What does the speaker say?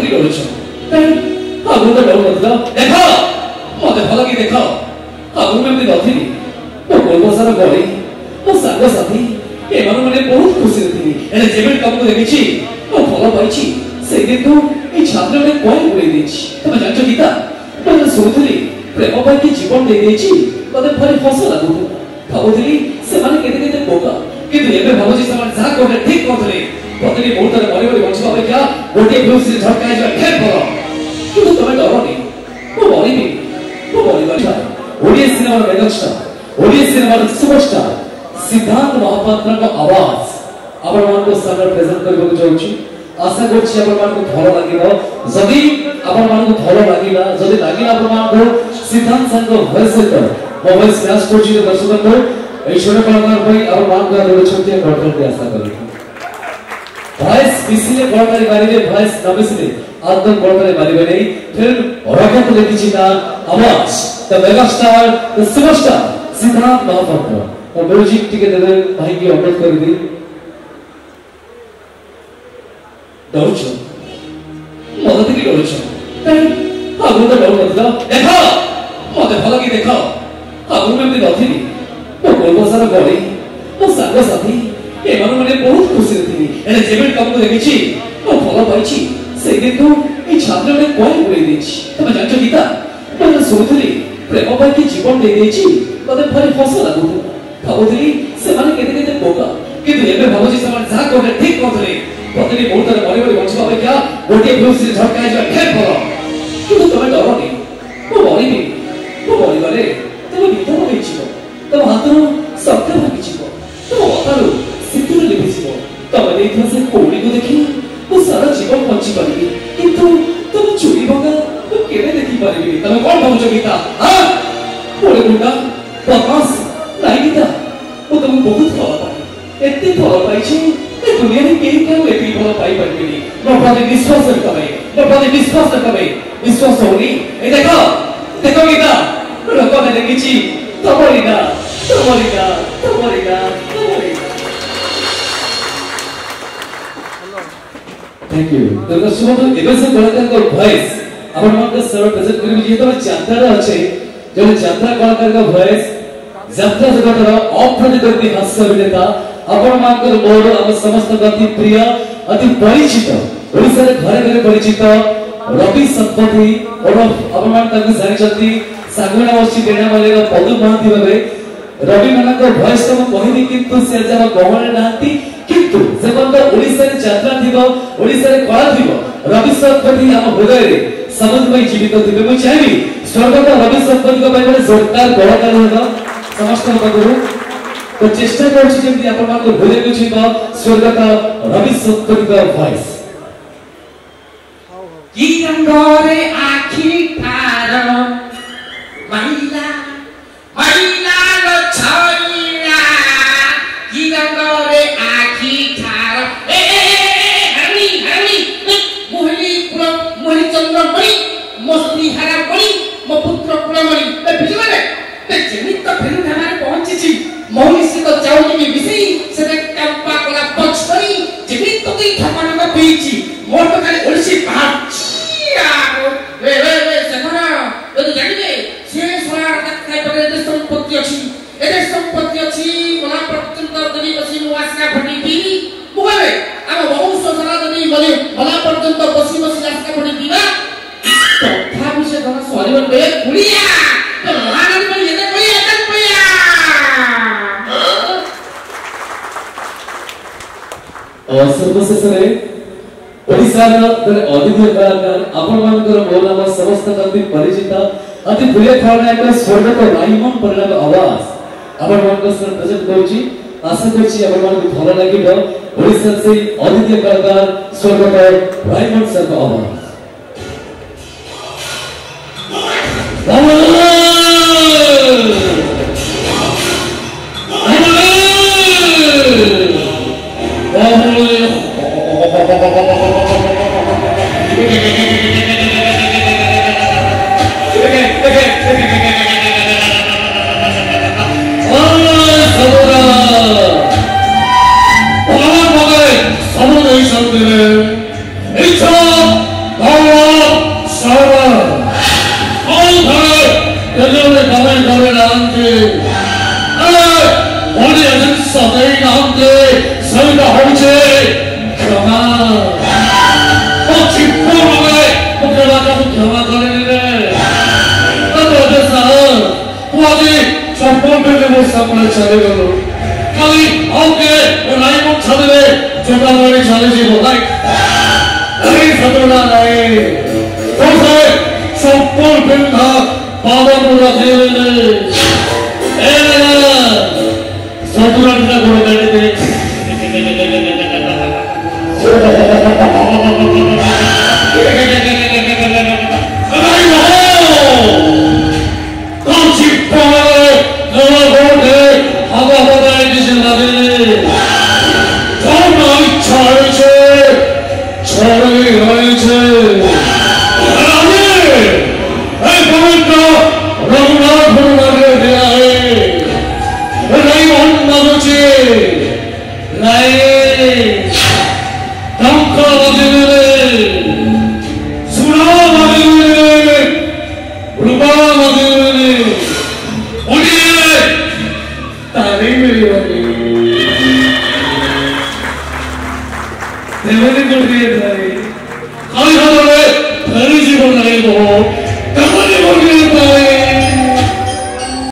की କରୁଛ आगु तो डर नଥିଲା देख मते भल कि देख आगु में नथिली मो कोलबसार गली मो साग साथी एमान माने बहुत खुशी थी एने जेबे तुमको देखिछि मो भल पाइछि से दिन तो ए छात्र ने कोई उड़े देछि तमे जानछ गीता मैं सुनथली प्रेम पाई कि जीवन दे देछि मते भारी हस लागु भाबुथली से माने केते केते बोका किंतु एबे भाबुछि से माने जा कोने ठीक करथले प्रतिनी मुहूर्त रे मरि मरि बंचवा अपेक्षा गोटे फ्लूस रे झटका जा फेर भलो किंतु तमे डरनी मो मरिबा Odia cinema megastar Odia cinema superstar Siddhanta Mahapatra का आवाज आपण मान को सामने प्रेजेंट करबो चाहूची आशा करछि आपण मान को भलो लागिबो जदी आपण मान को भलो लागिला जदी लागिला आपण मान को सिद्धांत संग वॉइस सेटर मोबाइल स्मैश करछि दर्शक को ए छोटे कलाकार भाई आपण मान को देबो छथि कॉन्ट्रैक्ट के आशा करू वॉइस बिसिले कलाकारी बारिले वॉइस नबिसिले आदम कलाकारी बारिबे नै फिल्म रॉकेट देखिछि ना आवाज the megastar the superstar Siddhanta Mahapatra और म्यूजिक टिके देवे भाई की अपलोड कर दी डरछो मदद की डरछो आगु तो डर नଥିଲା देख मते भल कि देख आगु में नथिली मो कोलबसार गली मो साग साथी एमान माने बहुत खुशी थी एने जेबे तुमको देखिछि मो भल पाइछि से दिन तो ए छात्र ने कोई उड़े देछि तमे जानछ गीता मैं सुनथली प्रेम पाई कि जीवन दे देछि मते भारी हस लागु भाबुथली से माने केते केते बोका किंतु एबे भाबुछि से माने जा कोने ठीक करथले प्रतिनी मुहूर्त रे मरि मरि बंचवा अपेक्षा गोटे फ्लूस रे झटका जा फेर भलो किंतु तमे डरनी मो मरिबारे तमे निधन होइछिबो तम हातरो शब्द भागिछिबो तम अतारो सिद्धि लिभिछिबो तमे देखियो से कोडी को देखि मो सारा जीवन बंची परिबी किंतु तम चोरी भगा तो केने देखि परिबी तमे कोन भाबुछ गीता हां कोडे गुंडा बकवास नहीं गीता वो तुम बहुत भल पाई एते भल पाइछि ए दुनिया रे केही केउ एते भल पाई परबेनी मो प्रति विश्वास रखबे विश्वास होनी ए देखो गीता लोक ने देखिछि तमरिगा थैंक यू तो सुनो एबे से कलाकार का वॉइस आपण मान के सर प्रेजेंट करिबि जे तो जात्रा अछि जो जात्रा कलाकार का वॉइस जात्रा जगतर अप्रतिद्वंदी हास्य अभिनेता आपण मानकर मोर हम समस्त गति प्रिय अति परिचित ओडिसा रे घरे घरे परिचित रवि संपत्ति और आपण मान तक जानि जति सागुणा वर्षी देना वाले का पदु महाती भाबे रवि माना को वॉइस तो कहनी किंतु से जब गहने नाती किंतु से बंद ओडिसा रे जात्रा थिबो ओडिसा रे कला थिबो रवि संपत्ति हम हृदय रे समझ में जीवित थिबे मु चाहि स्वर्गत रवि संपत्ति को बारे जोरदार कलाकार होगा समस्त बगुरु तो चेष्टा करछि जेमति आपण मान को भूले कुछि तो स्वर्गत रवि संपत्ति का वॉइस की रंगरे आखी ठार महिला लो छनिया की रंगरे आखी ठार ए हरनी मोहली चंद्र मणि मस्ती हरा मणि मो पुत्र कुलमणि ए बिजले ते जेमित तो फेरु धामारे पहुंची मौलिसी तो चाउनी में बिसई से कंपा कोला पछरी जेमित तो ती ठकाना का पीची मोर तो खाली ओडिसी पहाड़ वे सेमरा तो जानिबे से सोलार तक परे दे संपत्ति अछि मला पर्यंत दनी बसी मुआसका फटी पीनी मुगले हम बहुत सोसरा दनी मले मला पर्यंत बसी आसका फटी पीना तथा से धन सरीवन बे कुलिया तो महारानी बनी एते कोई और सर्वशेषरे ओडिसा रे अतिथि कलाकार आपण मानकर मोर नाम समस्त गति परिचित अति प्रिय खलनायक स्वर्गत राइमन परिणाम आवाज आपण मानकर सर प्रेजेंट करूची आशा करछि आपण मानक भलो लागिबो ओडिसा से अतिथि कलाकार स्वर्गत राइमन सर का आवाज Hey, They really good